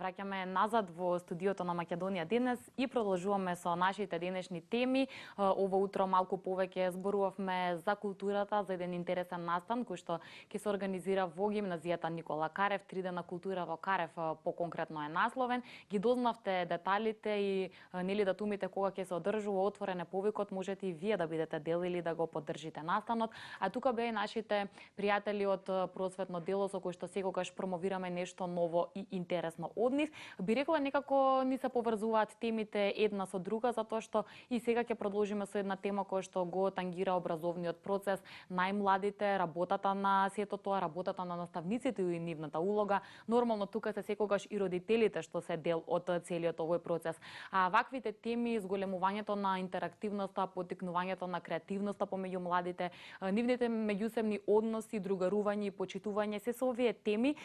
враќаме назад во студиото на Македонија денес и продолжуваме со нашите денешни теми. Ово утро малку повеќе зборувавме за културата, за еден интересен настан кој што ќе се организира во гимназијата Никола Карев. 3 дена култура во Карев поконкретно е насловен. Ги дознавте деталите и нели датумите кога ќе се одржува, отворен е повикот, можете и вие да бидете дел или да го поддржите настанот. А тука беа и нашите пријатели од просветно дело со кои што секогаш промовираме нешто ново и интересно од нив. Би рекла некако ни се поврзуваат темите една со друга, затоа што и сега ќе продолжиме со една тема која што го тангира образовниот процес, најмладите, работата на сето тоа, работата на наставниците и нивната улога. Нормално тука се секогаш и родителите што се дел од целиот овој процес. А ваквите теми, зголемувањето на интерактивноста, поттикнувањето на креативноста помеѓу младите, нивните меѓусебни односи, другарување и почитување, се со овие теми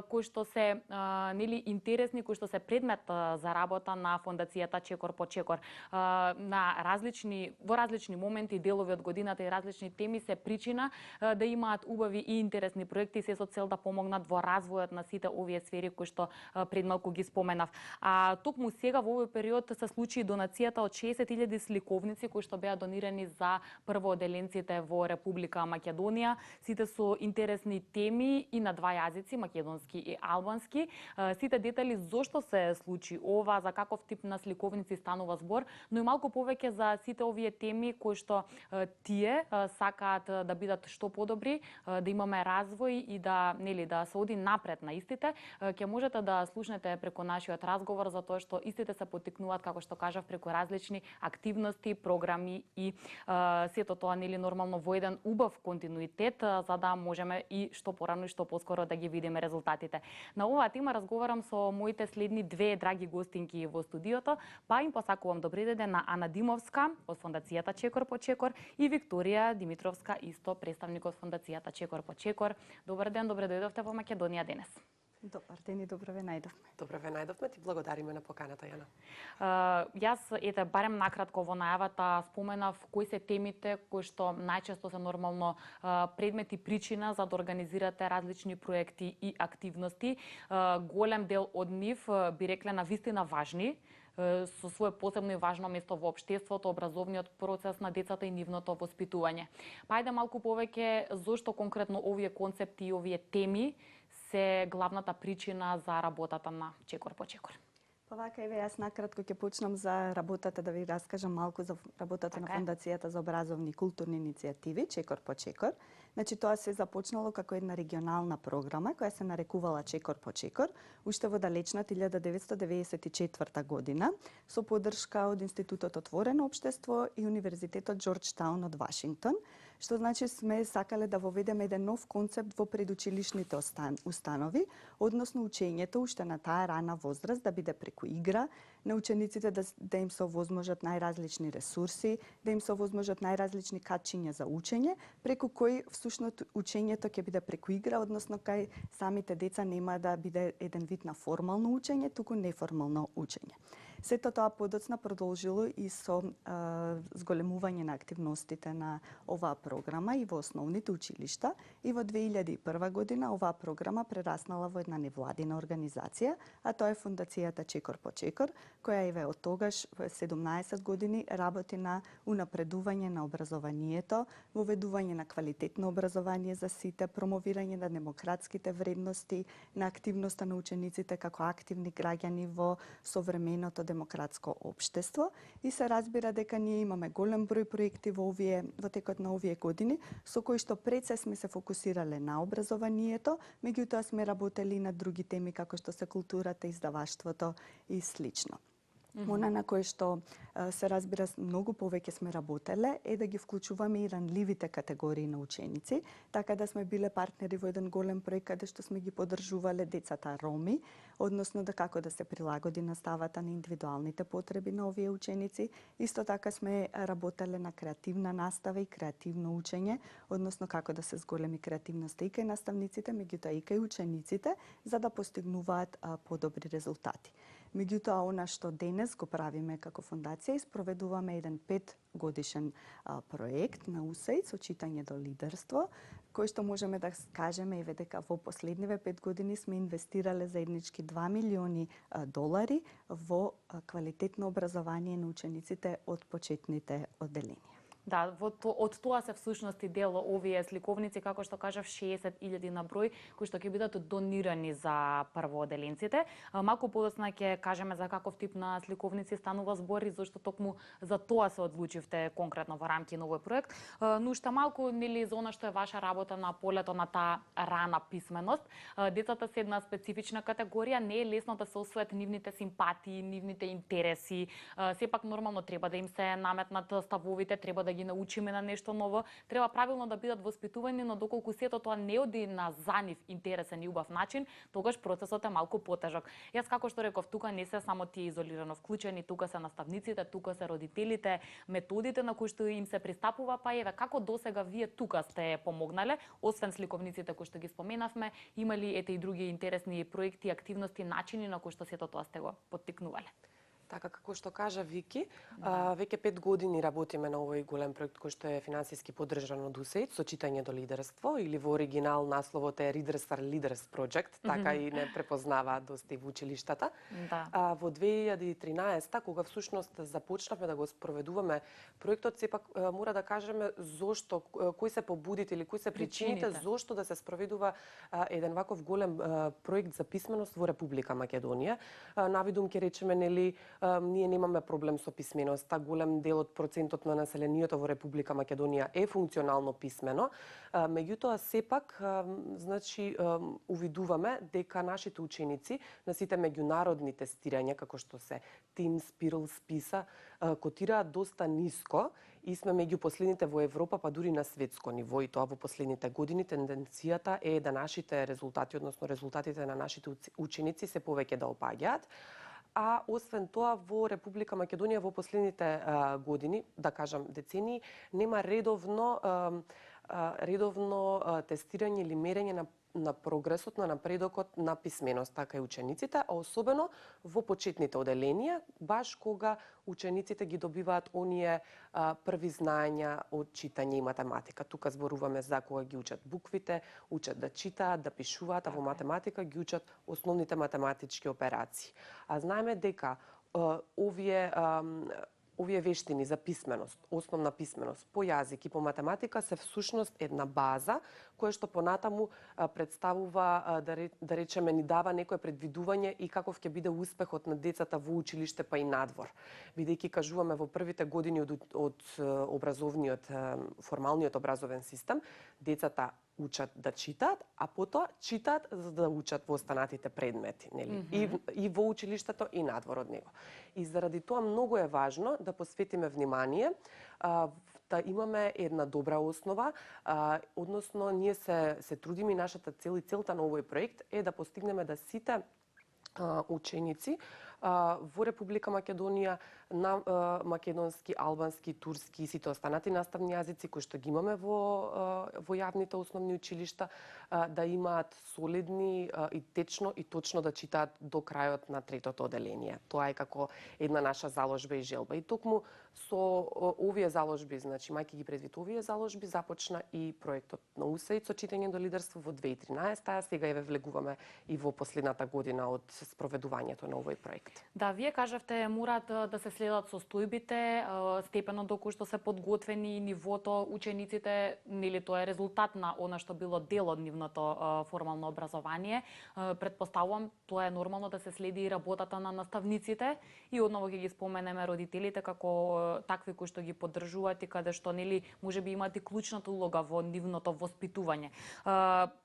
кои што се нели интересни, кои што се предмет за работа на фондацијата Чекор по Чекор. Во различни моменти, делови од годината и различни теми се причина да имаат убави и интересни проекти, се со цел да помогнат во развојот на сите овие сфери кои што пред малку ги споменав. А токму сега во овој период се случи донацијата од 60.000 сликовници кои што беа донирани за првооделенците во Република Македонија, сите со интересни теми и на 2 јазици, македонски и албански. Сите детали зошто се случи ова, за каков тип на сликовници станува збор, но и малку повеќе за сите овие теми кои што тие сакаат да бидат што подобри, да имаме развој и да се оди напред на истите, ќе можете да слушнете преку нашиот разговор, затоа што истите се поттикнуваат, како што кажав, преку различни активности, програми и сето тоа нормално во еден убав континуитет, за да можеме и што порано и што поскоро да ги видиме резултатите. На оваа тема разговарам со моите следни 2 драги гостинки во студиото, па им посакувам добри ден на Ана Димовска од фондацијата Чекор по Чекор и Викторија Димитровска, исто представник од фондацијата Чекор по Чекор. Добар ден, добре дојдовте во Македонија денес. Добар ден и добро ве најдовме. Добро ве најдовме, ти благодариме на поканата, Јана. Јас, барем накратко во најавата споменав кои се темите кои што најчесто се нормално предмет и причина за да организирате различни проекти и активности. Голем дел од нив би рекле на вистина важни, со свое посебно и важно место во општеството, образовниот процес на децата и нивното воспитување. Па ајде малку повеќе зошто конкретно овие концепти и овие теми се главната причина за работата на Чекор по Чекор. Па вака, еве, јас накратко ќе почнам за работата, да ви раскажам малку за работата на Фондацијата за образовни и културни иницијативи, Чекор по Чекор. Значи, тоа се започнало како една регионална програма, која се нарекувала Чекор по Чекор, уште во далечната 1994 година, со поддршка од Институтот Отворено општество и Универзитетот Џорџтаун од Вашингтон, што значи сме сакале да воведеме еден нов концепт во предучилишните установи, односно учењето уште на таа рана возраст да биде преку игра, на учениците да им се овозможат најразлични ресурси, да им се овозможат најразлични качиња за учење, преку кои всушност учењето ќе биде преку игра, односно кај самите деца нема да биде еден вид на формално учење, туку неформално учење. Сето тоа подоцна продолжило и со зголемување на активностите на оваа програма и во основните училишта, и во 2001 година оваа програма прераснала во една невладина организација, а тоа е Фондацијата Чекор по Чекор, која еве од тогаш 17 години работи на унапредување на образованието, воведување на квалитетно образование за сите, промовирање на демократските вредности, на активноста на учениците како активни граѓани во современото демократско општество, и се разбира дека ние имаме голем број проекти во текот на овие години, со кои што пред се сме се фокусирале на образованието, меѓутоа сме работели и на други теми како што се културата, издаваштвото и слично. Она на кое што се разбира многу повеќе сме работеле е да ги вклучуваме и ранливите категории на ученици, така да сме биле партнери во еден голем проект каде што сме ги поддржувале децата роми, односно да како да се прилагоди наставата на индивидуалните потреби на овие ученици. Исто така сме работеле на креативна настава и креативно учење, односно како да се зголеми креативноста и кај наставниците, меѓутоа и кај учениците, за да постигнуваат подобри резултати. Меѓутоа, она што денес го правиме како фондација, испроведуваме еден 5-годишен проект на УСАИД со читање до лидерство, кој што можеме да кажеме еве дека во последниве 5 години сме инвестирале заеднички $2 милиони во квалитетно образование на учениците од почетните одделенија. Да, од тоа се всушност и дел овие сликовници, како што кажав, 60.000 на број, кои што ќе бидат донирани за првоодделенците. Малку подоцна ќе кажеме за каков тип на сликовници станува збор и зашто токму за тоа се одлучивте конкретно во рамки на овој проект. Но уште малку нели за она што е ваша работа на полето на таа рана писменост. Децата се една специфична категорија, не е лесно да се освојат нивните симпатии, нивните интереси. Сепак нормално треба да им се наметнат ставовите, треба да ги научиме на нешто ново, треба правилно да бидат воспитувани, но доколку сето тоа не оди на за нив интересен и убав начин, тогаш процесот е малку потежок. Јас како што реков, тука не се само тие изолирано вклучени, тука се наставниците, тука се родителите, методите на кои што им се пристапува, па еве како досега вие тука сте помогнале, освен сликовниците кои што ги споменавме, имали ете и други интересни проекти, активности, начини на кои што сето тоа сте го поттикнувале? Така како што кажа Вики, веќе 5 години работиме на овој голем проект кој што е финансиски поддржан од УСАИД со читање до лидерство, или во оригинал насловот е Readers are Leaders Project, така и не препознаваат доста и во училиштата. Да. Во 2013 кога всушност започнавме да го спроведуваме проектот, сепак мора да кажеме зошто, кои се побудите или кои се причините зошто да се спроведува еден ваков голем проект за писменост во Република Македонија. Навидум ќе речеме нели ние немаме проблем со писменоста. Голем дел од процентот на населението во Република Македонија е функционално писмено. Меѓутоа, сепак, значи, увидуваме дека нашите ученици на сите меѓународни тестирања, како што се TIMSS, PIRLS, PISA, котираат доста ниско и сме меѓу последните во Европа, па дури на светско ниво, и тоа во последните години тенденцијата е да нашите резултати, односно резултатите на нашите ученици се повеќе да опаѓаат. А освен тоа, во Република Македонија во последните години, да кажам децении, нема редовно тестирање или мерење на прогресот, на напредокот на писменост, така и учениците, а особено во почетните оделенија, баш кога учениците ги добиваат оние први знаења од читање и математика. Тука зборуваме за кога ги учат буквите, учат да читаат, да пишуваат, а во математика ги учат основните математички операции. А знаеме дека овие вештини за писменост, основна писменост по јазик и по математика се всушност една база која што понатаму представува, да речеме, ни дава некое предвидување и каков ќе биде успехот на децата во училиште па и надвор. Бидејќи кажуваме во првите години од образовниот, формалниот образовен систем, децата учат да читаат, а потоа читаат за да учат во останатите предмети, нели? И во училиштето и надвор од него. И заради тоа многу е важно да посветиме внимание, да имаме една добра основа, односно ние се трудиме и нашата цел и целта на овој проект е да постигнеме да сите ученици во Република Македонија на македонски, албански, турски и сите останати наставни јазици кои што ги имаме во јавните основни училишта, да имаат солидни и течно и точно да читаат до крајот на третото оделение. Тоа е како една наша заложба и желба. И токму со овие заложби, значи мајки ги предвид овие заложби, започна и проектот на УСАИД со читање до лидерство во 2013, а сега еве влегуваме и во последната година од спроведувањето на овој проект. Да, вие кажавте мораат да се следат состојбите, степенот до кој што се подготвени, нивото, учениците, нели тоа е резултат на она што било дел од нивното формално образование. Претпоставувам тоа е нормално да се следи и работата на наставниците и одново ќе ги споменеме родителите како такви кои што ги поддржуваат и каде што нели можеби имаат и клучната улога во нивното воспитување.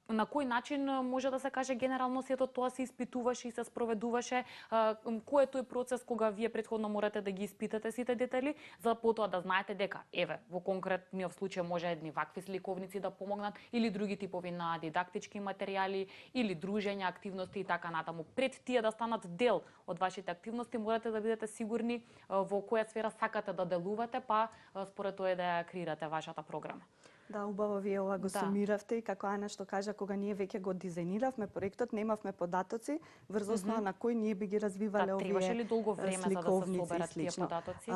На кој начин може да се каже генерално сето тоа се испитуваше и се спроведуваше? Кој е тој процес кога вие претходно морате да ги испитате сите детали, за потоа да знаете дека еве во конкретниот случај може едни вакви сликовници да помогнат или други типови на дидактички материјали или дружења, активности и така натаму. Пред тие да станат дел од вашите активности, морате да бидете сигурни во која сфера сакате да делувате, па според тоа да ја креирате вашата програма. Да, убаво вие ова го Да. сумиравте и како Ана што кажа, кога ние веќе го дизајниравме проектот, немавме податоци врз основа на кој ние би ги развивале Да, овие требаше ли долго време за да се сликовници и соберат тие слично. податоци?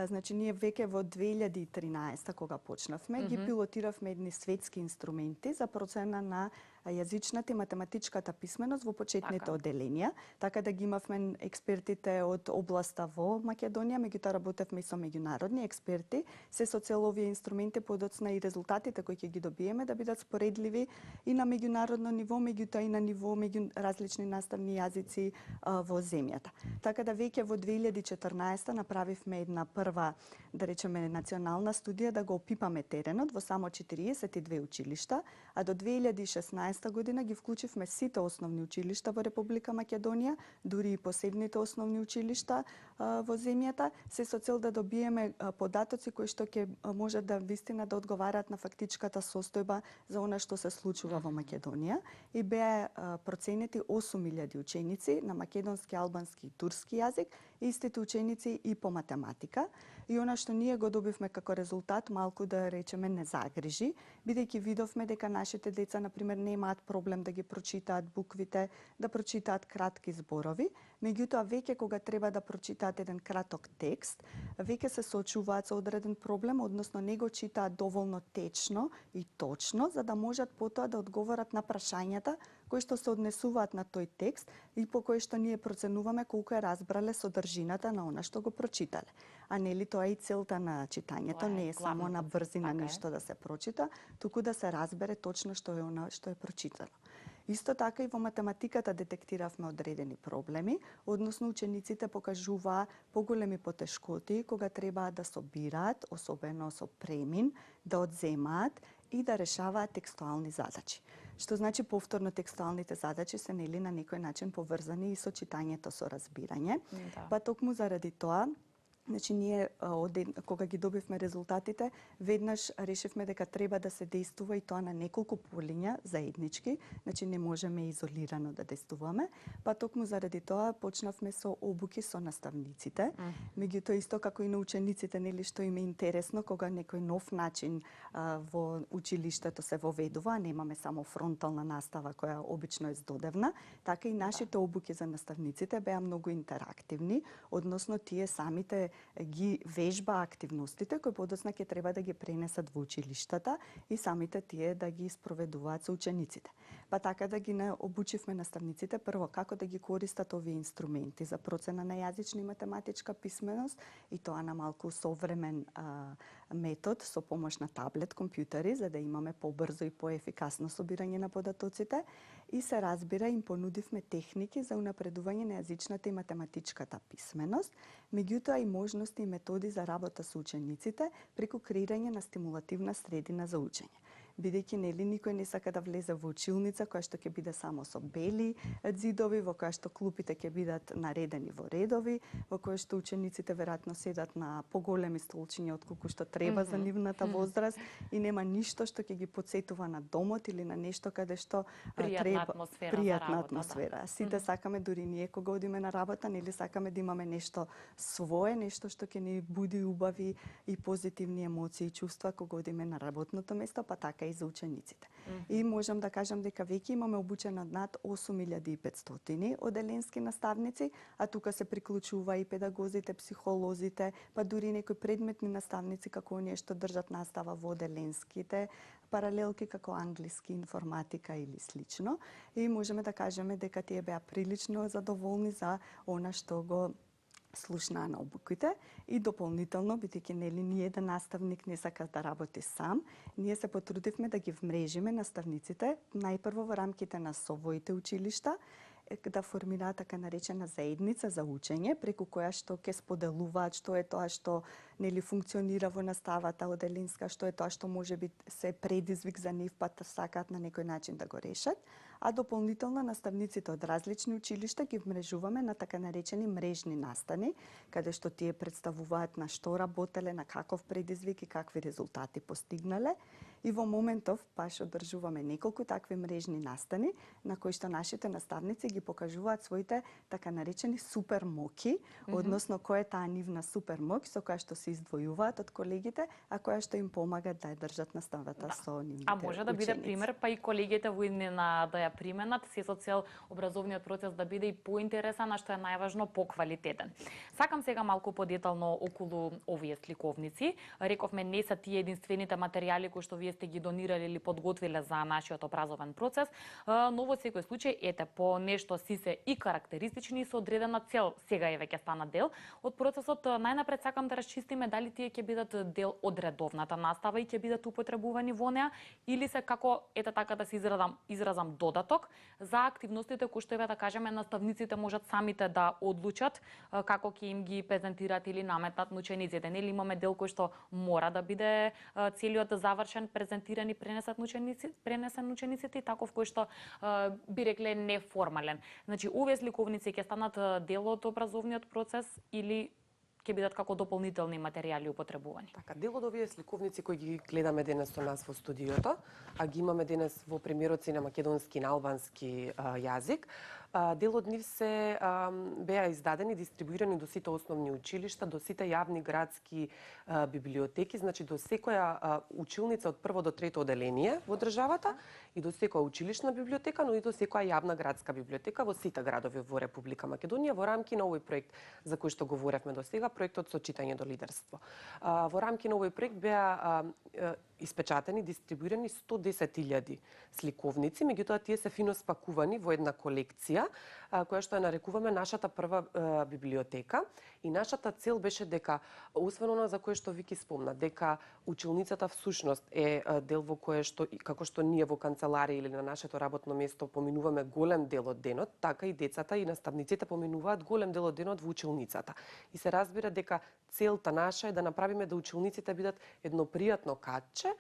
Значи ние веќе во 2013 кога почнавме, ги пилотиравме едни светски инструменти за процена на јазичната и математичката писменост во почетните Така. оделенија, така да ги имавме експертите од областа во Македонија, меѓутоа работевме и со меѓународни експерти, се со цел овие инструменти подоцна и резултатите кои ќе ги добиеме да бидат споредливи и на меѓународно ниво, меѓутоа и на ниво меѓу различни наставни јазици во земјата. Така да веќе во 2014 направивме една прва, да речеме, национална студија да го опипаме теренот во само 42 училишта, а до 2016 година ги вклучивме сите основни училишта во Република Македонија, дури и посебните основни училишта во земјата, се со цел да добиеме податоци кои што ќе можат да вистина да одговараат на фактичката состојба за она што се случува во Македонија и беа проценети 8000 ученици на македонски, албански и турски јазик, истите ученици и по математика. И она што ние го добивме како резултат, малку да речеме не загрижи, бидејќи видовме дека нашите деца, например, немаат проблем да ги прочитаат буквите, да прочитаат кратки зборови, меѓутоа веќе кога треба да прочитаат еден краток текст, веќе се соочуваат со одреден проблем, односно не го читаат доволно течно и точно, за да можат потоа да одговорат на прашањата кои што се однесуваат на тој текст и по кои што ние проценуваме колку е разбрале содржината на она што го прочитале. А нели тоа е и целта на читањето, не е само на брзина нешто да се прочита, туку да се разбере точно што е она што е прочитано. Исто така и во математиката детектиравме одредени проблеми, односно учениците покажуваа поголеми потешкоти кога требаат да собираат, особено со премин, да одземаат и да решаваат текстуални задачи. Што значи повторно текстуалните задачи се нели на некој начин поврзани и со читањето со разбирање. Да. Па токму заради тоа, значи ние кога ги добивме резултатите, веднаш решивме дека треба да се действува и тоа на неколку полиња заеднички, значи не можеме изолирано да действуваме, па токму заради тоа почнавме со обуки со наставниците, меѓутоа исто како и на учениците, нели што им е интересно кога некој нов начин во училиштето се воведува, немаме само фронтална настава која обично е здодевна, така и нашите обуки за наставниците беа многу интерактивни, односно тие самите ги вежба активностите кои подоцна ќе треба да ги пренесат во училиштата и самите тие да ги спроведуваат со учениците. Па така да ги обучивме наставниците прво како да ги користат овие инструменти за процена на јазична и математичка писменост и тоа на малку современ метод со помош на таблет, компјутери, за да имаме побрзо и поефикасно собирање на податоците и се разбира им понудивме техники за унапредување на јазичната и математичката писменост, меѓутоа и можности и методи за работа со учениците преку креирање на стимулативна средина за учење. Бидејќи нели никој не сака да влезе во училница која што ќе биде само со бели ѕидови, во која што клупите ќе бидат наредени во редови, во која што учениците веројатно седат на поголеми столчиња отколку што треба за нивната возраст и нема ништо што ќе ги потсетува на домот или на нешто каде што пријатна атмосфера за пријатна работа, атмосфера. Сите сакаме, дури ние кога одиме на работа, нели сакаме да имаме нешто свое, нешто што ќе ни буди убави и позитивни емоции и чувства кога одиме на работното место, па така и за учениците. И можам да кажам дека веќе имаме обучено над 8500 оделенски наставници, а тука се приклучува и педагозите, психолозите, па дури некои предметни наставници како оние што држат настава во оделенските паралелки како англиски, информатика или слично. И можеме да кажеме дека тие беа прилично задоволни за она што го слушнаа на обуките и дополнително, бидејќи нели ни еден наставник не сака да работи сам, ние се потрудивме да ги вмрежиме наставниците најпрво во рамките на совоите училишта, да формираат така наречена заедница за учење, преку која што ќе споделуваат што е тоа што нели функционира во наставата оделинска, што е тоа што можеби се предизвик за нив, па сакаат на некој начин да го решат, а дополнително наставниците од различни училишта ги вмрежуваме на така наречени мрежни настани, каде што тие представуваат на што работеле, на каков предизвик и какви резултати постигнале. И во моментов баш одржуваме неколку такви мрежни настани на кои што нашите наставници ги покажуваат своите така наречени супермоки, односно која е таа нивна супермок со која што се издвојуваат од колегите, а која што им помага да ја држат наставата со нивните А може да биде ученици. пример, па и колегите во иднина да ја применат, се со цел образовниот процес да биде и поинтересен, а што е најважно поквалитетен. Сакам сега малку подетално околу овие сликовници. Рековме, не се тие единствените материјали кои што вие сте ги донирали или подготвиле за нашиот образовен процес, но во секој случај, ете, по нешто си се и карактеристични и со одредена цел сега е веќе стана дел од процесот. Најнапред сакам да расчистиме дали тие ќе бидат дел од редовната настава и ќе бидат употребувани во неа, или се како, ете така да се изразам додаток за активностите кои што, да кажеме, наставниците можат самите да одлучат како ќе им ги презентираат или наметнат на учениците. Нели имаме дел кој што мора да биде целиот завршен, презентиран и пренесен на учениците, и таков кој што би рекле неформален. Значи, овие сликовници ќе станат дел од образовниот процес или ќе бидат како дополнителни материјали употребувани? Така, дел од овие сликовници кои ги гледаме денес со нас во студиото, а ги имаме денес во премиероци на македонски и на албански јазик, дел од нив се беа издадени, дистрибуирани до сите основни училишта, до сите јавни градски библиотеки, значи до секоја училница од прво до трето оделение во државата и до секоја училишна библиотека, но и до секоја јавна градска библиотека во сите градови во Република Македонија во рамки на овој проект за кој што говоревме до сега, проектот со читање до лидерство. Во рамки на овој проект беа испечатени, дистрибуирани 110.000 сликовници, меѓутоа тие се фино спакувани во една колекција која што ја нарекуваме нашата прва библиотека, и нашата цел беше дека, освен она за кое што Вики спомна, дека училницата всушност е дел во кое што, како што ние во канцеларија или на нашето работно место поминуваме голем дел од денот, така и децата и наставниците поминуваат голем дел од денот во училницата. И се разбира дека целта наша е да направиме да училниците бидат едно пријатно катче,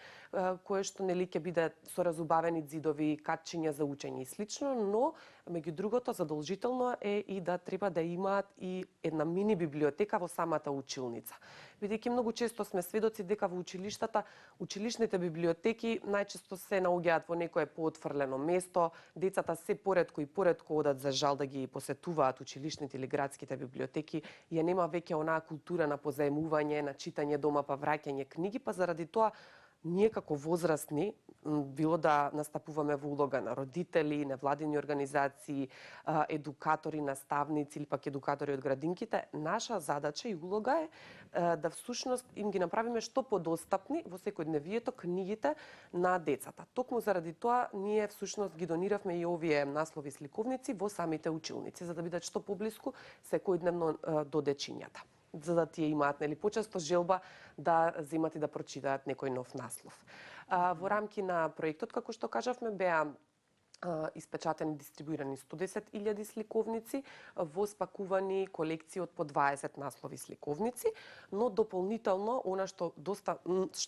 кое што нели ќе биде со разубавени ѕидови, катчиња за учење и слично, но меѓу другото задолжително е и да треба да имаат и една мини библиотека во самата училница. Бидејќи многу често сме сведоци дека во училиштата, училишните библиотеки најчесто се наоѓаат во некое поотфрлено место, децата се поретко и поретко одат за жал да ги посетуваат училишните или градските библиотеки, ја нема веќе онаа култура на позаемување, на читање дома па враќање книги, па заради тоа ние како возрастни, било да настапуваме во улога на родители, невладини организации, едукатори, наставници или пак едукатори од градинките, наша задача и улога е да всушност им ги направиме што подостапни во секојдневието книгите на децата. Токму заради тоа ние всушност ги дониравме и овие наслови сликовници во самите училници, за да бидат што поблиску секојдневно до дечињата, за да тие имаат нели почесто желба да земат и да прочитаат некој нов наслов. Во рамки на проектот, како што кажавме, беа испечатени, дистрибуирани 110.000 сликовници во спакувани колекции од по 20 наслови сликовници, но дополнително она што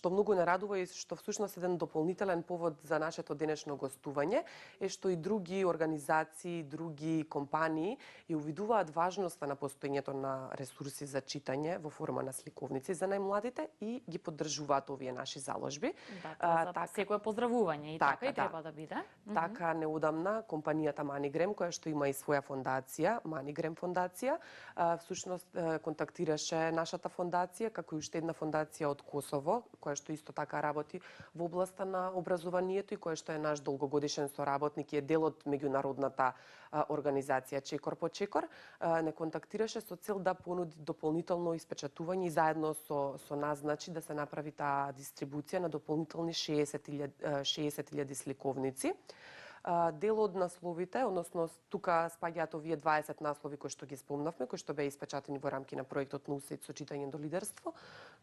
многу не радува и што всушност еден дополнителен повод за нашето денешно гостување е што и други организации, други компании ја увидуваат важноста на постоењето на ресурси за читање во форма на сликовници за најмладите и ги поддржуваат овие наши заложби. Да, секое поздравување и така и треба да биде. Така, неодамна компанијата Манигрем, која што има и своја фондација, Манигрем фондација, всушност контактираше нашата фондација, како и уште една фондација од Косово, која што исто така работи во областа на образованието и која што е наш долгогодишен соработник и е дел од меѓународната организација Чекор по Чекор, не контактираше со цел да понуди дополнително испечатување и заедно со нас, значи, да се направи таа дистрибуција на дополнителни 60.000 сликовници. Дел од насловите, односно тука спаѓаат овие 20 наслови кои што ги спомнавме, кои што беа испечатени во рамки на проектот НУСЕТ со читање до лидерство,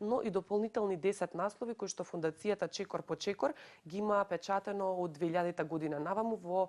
но и дополнителни 10 наслови кои што фондацијата Чекор по Чекор ги има печатено од 2000 година наваму во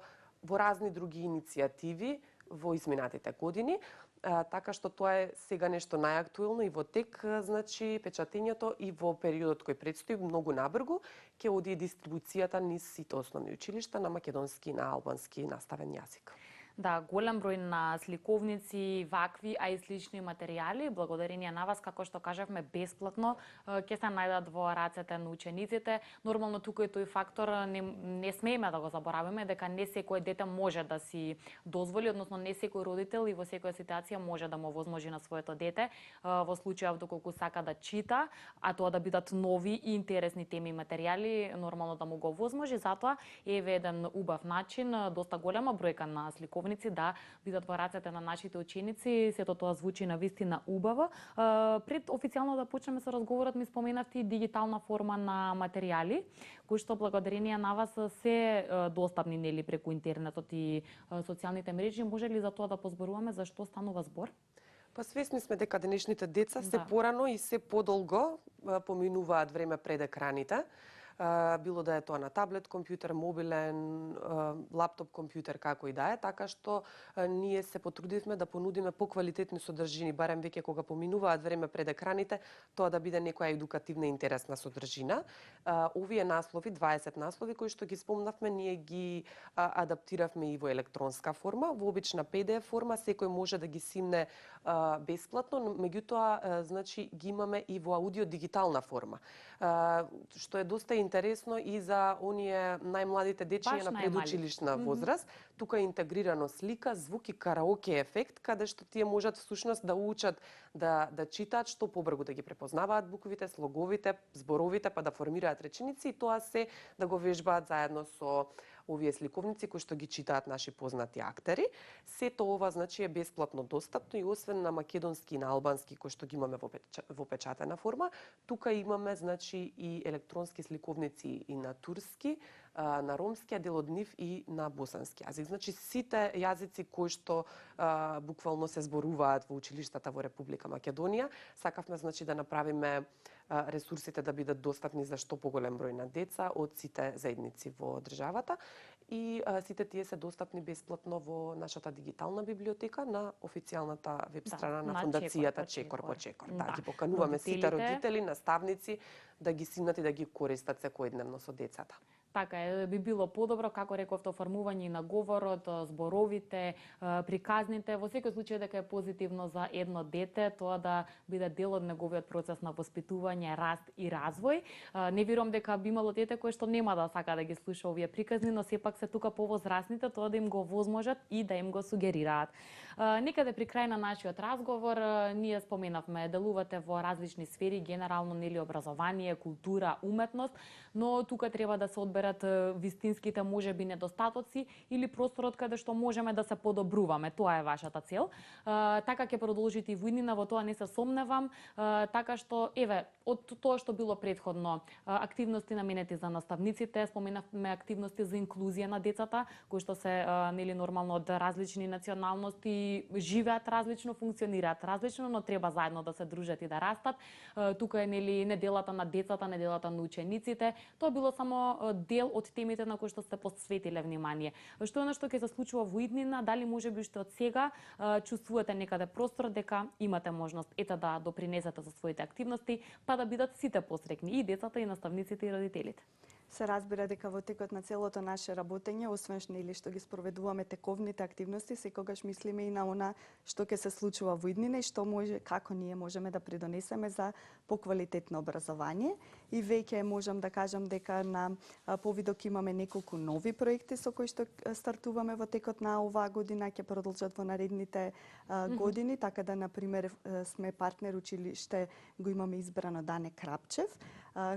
разни други иницијативи во изминатите години, така што тоа е сега нешто најактуелно и во тек, значи печатењето и во периодот кој предстои многу набрзо ќе оди дистрибуцијата низ сите основни училишта на македонски и на албански наставен јазик. Да, голем број на сликовници, вакви, а и слични материјали, благодарение на вас, како што кажавме, бесплатно ќе се најдат во рацете на учениците. Нормално тука е тој фактор, не смееме да го забораваме, дека не секој дете може да си дозволи, односно не секој родител и во секоја ситуација може да му возможи на своето дете, во случајов доколку сака да чита, а тоа да бидат нови и интересни теми и материјали, нормално да му го возможи. Затоа еве еден убав начин, доста голема бројка на сликовници да бидат во рацете на нашите ученици. Сето тоа звучи на вистина убаво. Пред официјално да почнеме со разговорот ми споменавте и дигитална форма на материјали, кои што благодарение на вас се достапни нели преку интернетот и социјалните мрежи. Може ли за тоа да позборуваме за што станува збор? Па свесни сме дека денешните деца се порано и се подолго поминуваат време пред екраните. Било да е тоа на таблет, компјутер, мобилен, лаптоп, компјутер, како и да е, така што ние се потрудивме да понудиме поквалитетни содржини, барем веќе кога поминуваат време пред екраните, тоа да биде некоја едукативна и интересна содржина. Овие наслови, 20 наслови кои што ги спомнавме, ние ги адаптиравме и во електронска форма, во обична PDF форма, секој може да ги симне бесплатно, но меѓутоа значи ги имаме и во аудио дигитална форма, што е доста интересно и за оние најмладите дечиња на предучилишна возраст. Тука е интегрирано слика, звук и караоке ефект, каде што тие можат всушност да учат да читаат што побрзо, да ги препознаваат буквите, слоговите, зборовите, па да формираат реченици и тоа се да го вежбаат заедно со овие сликовници кои што ги читаат наши познати актери. Сето ова значи е бесплатно достапно и освен на македонски и на албански кои што ги имаме во печатена форма, тука имаме значи и електронски сликовници и на турски, на ромски, а дел од нив и на босански јазик. Значи сите јазици кои што буквално се зборуваат во училиштата во Република Македонија, сакавме значи да направиме ресурсите да бидат достапни за што поголем број на деца од сите заедници во државата и сите тие се достапни бесплатно во нашата дигитална библиотека на официјалната веб страна на фондацијата Чекор по Чекор. Да, ги покануваме сите родители, наставници да ги симнат и да ги користат секојдневно со децата. Така е, би било подобро, како рековте, оформување на говорот, зборовите, приказните, во секој случај дека е позитивно за едно дете, тоа да биде дел од неговиот процес на воспитување, раст и развој. Не верувам дека би имало дете кое што нема да сака да ги слуша овие приказни, но сепак се тука повозрасните тоа да им го возможат и да им го сугерираат. Некаде при крај на нашиот разговор ние споменавме, делувате во различни сфери, генерално нели образование, култура, уметност, но тука треба да се одберат вистинските можеби недостатоци или просторот каде што можеме да се подобруваме. Тоа е вашата цел. Така ќе продолжите и во иднина, во тоа не се сомневам, така што еве од тоа што било претходно, активности наменети за наставниците, споменавме активности за инклузија на децата, кои што се нели нормално од различни националности, живеат различно, функционираат различно, но треба заедно да се дружат и да растат. Тука е нели неделата на децата, неделата на учениците. Тоа било само дел од темите на кои што сте посветиле внимание. Што е она што ќе се случува во иднина, дали можеби што од сега чувствувате некаде простор дека имате можност да допринесете со своите активности, па да бидат сите посрекни, и децата, и наставниците, и родителите. Се разбира дека во текот на целото наше работење, освен што ги спроведуваме тековните активности, секогаш мислиме и на она што ќе се случува во иднина и што може, како ние можеме да придонесеме за поквалитетно образование. И веќе можам да кажам дека на повидок имаме неколку нови проекти со кои што стартуваме во текот на оваа година, ќе продолжат во наредните години, така да на пример сме партнер училиште, го имаме избрано Дане Крапчев,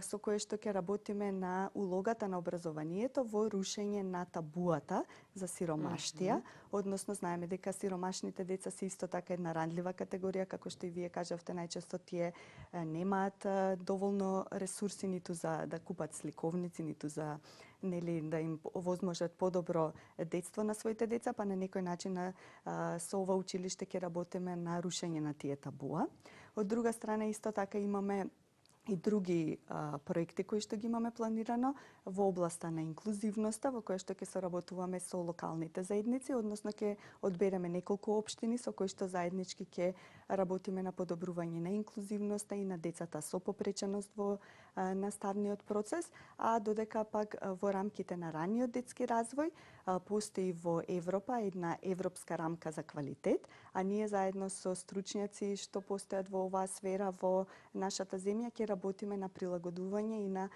со кое што ќе работиме на улогата на образованието во рушење на табуата за сиромаштија, односно знаеме дека сиромашните деца се исто така една ранлива категорија, како што и вие кажавте, најчесто тие немаат доволно ресурси ниту за да купат сликовници, ниту за нели да им овозможат подобро детство на своите деца, па на некој начин со ова училиште ќе работиме на рушење на тие табуа. Од друга страна исто така имаме и други проекти кои што ги имаме планирано. во областа на инклузивноста, во која што ќе соработуваме со локалните заедници, односно ќе одбереме неколку општини со кои што заеднички ќе работиме на подобрување на инклузивноста и на децата со попреченост во наставниот процес, а додека пак во рамките на раниот детски развој постои во Европа една европска рамка за квалитет, а ние заедно со стручњаци што постојат во оваа сфера во нашата земја ќе работиме на прилагодување и на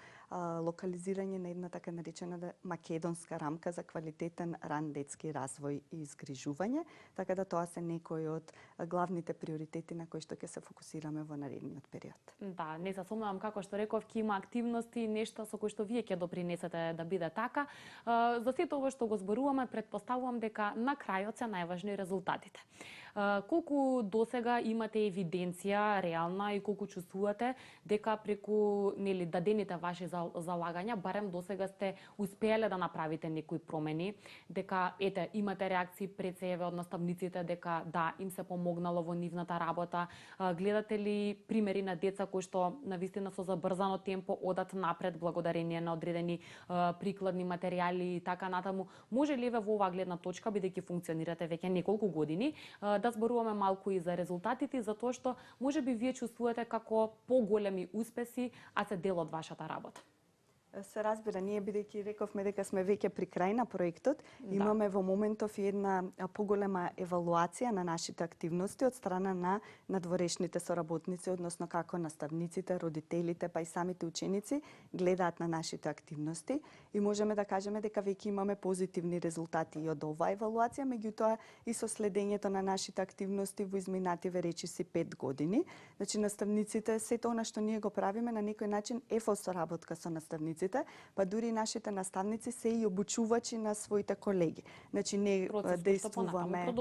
локализирање на една така наречена македонска рамка за квалитетен ран детски развој и изгрижување, така да тоа се некои од главните приоритети на кои што ќе се фокусираме во наредниот период. Да, не се сомневам, како што реков, ќе има активности, нешто со кои што вие ќе допринесете да биде така. За сето ова што го зборуваме, претпоставувам дека на крајот се најважни резултатите. Колку досега имате евиденција реална и колку чувствувате дека преку дадените ваши залагања, барем досега сте успеале да направите некои промени, дека имате реакции пред себе од наставниците дека да, им се помогнало во нивната работа, гледате ли примери на деца кои што навистина со забрзано темпо одат напред благодарение на одредени прикладни материјали и така натаму. Може ли во оваа гледна точка, бидејќи функционирате веќе неколку години, да зборуваме малку и за резултатите, за тоа што можеби вие чувствувате како поголеми успеси, а се дел од вашата работа? Се разбира, ние бидејќи рековме дека сме веќе при крај на проектот, имаме во моментов и една поголема евалуација на нашите активности од страна на надворешните соработници, односно како наставниците, родителите, па и самите ученици гледаат на нашите активности и можеме да кажеме дека веќе имаме позитивни резултати и од оваа евалуација, меѓутоа и со следењето на нашите активности во изминативе речиси 5 години. Значи наставниците, сето она што ние го правиме на некој начин е во соработка со наставниците, па дури нашите наставници се и обучувачи на своите колеги. Значи не действуваме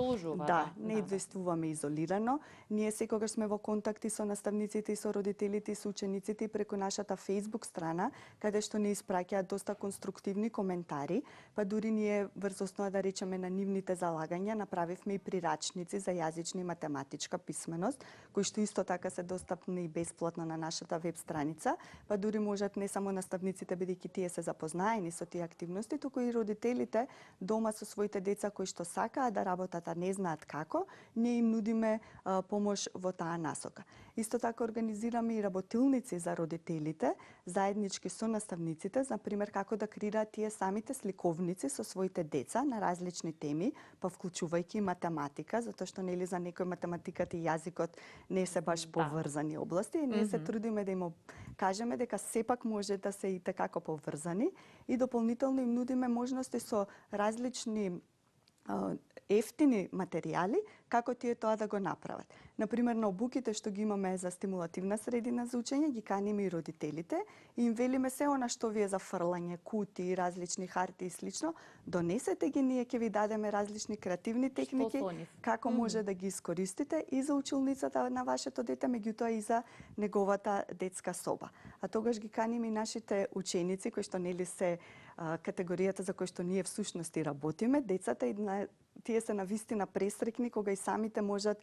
не действуваме изолирано. Ние секогаш сме во контакти со наставниците и со родителите и со учениците преку нашата Facebook страна, каде што ни испраќаат доста конструктивни коментари, па дури ние врз основа да речеме на нивните залагања направивме и прирачници за јазична и математичка писменост, кои што исто така се достапни и бесплатно на нашата веб страница, па дури можат не само наставниците бидејќи тие се запознаени со тие активности, туку и родителите дома со своите деца кои што сакаат да работат, а не знаат како, ние им нудиме помош во таа насока. Исто така организираме и работилници за родителите, заеднички со наставниците, на пример како да креираат тие самите сликовници со своите деца на различни теми, па вклучувајќи и математика, затоа што нели за некој математиката и јазикот не се баш поврзани области, и ние се трудиме да им кажеме дека сепак може да се и како поврзани и дополнително им нудиме можности со различни ефтини материјали како тие тоа да го направат. Например, на обуките што ги имаме за стимулативна средина за учење, ги каниме и родителите и им велиме се она што ви е за фрлање, кути, различни харти и слично, донесете ги, ние ќе ви дадеме различни креативни техники како може да ги искористите и за училницата на вашето дете, меѓутоа и за неговата детска соба. А тогаш ги каниме и нашите ученици кои што нели се категоријата за кој што ние всушност и работиме, децата и тие се навистина пресрекни кога и самите можат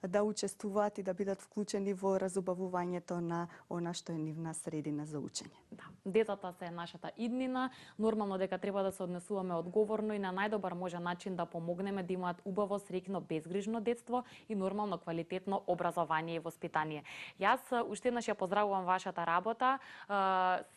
да учествуваат и да бидат вклучени во разубавувањето на она што е нивна средина за учење. Да, децата се нашата иднина, нормално дека треба да се однесуваме одговорно и на најдобар може начин да помогнеме да имаат убаво, среќно, безгрижно детство и нормално квалитетно образование и воспитание. Јас уште еднаш ја поздравувам вашата работа,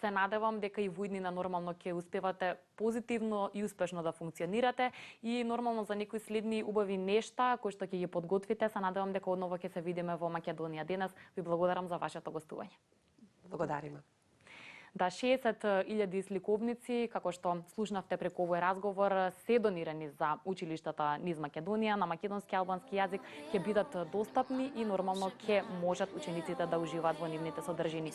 се надевам дека и во иднина нормално ќе успевате позитивно и успешно да функционирате и нормално за некои следни убави нешта кои што ќе ги подготвите, се надевам дека одново ќе се видиме во Македонија. Денес ви благодарам за вашето гостување. Благодариме. Да, 60.000 сликовници, како што слушнавте преку овој разговор, се донирани за училиштата низ Македонија на македонски и албански јазик, ќе бидат достапни и нормално ќе можат учениците да уживаат во нивните содржини.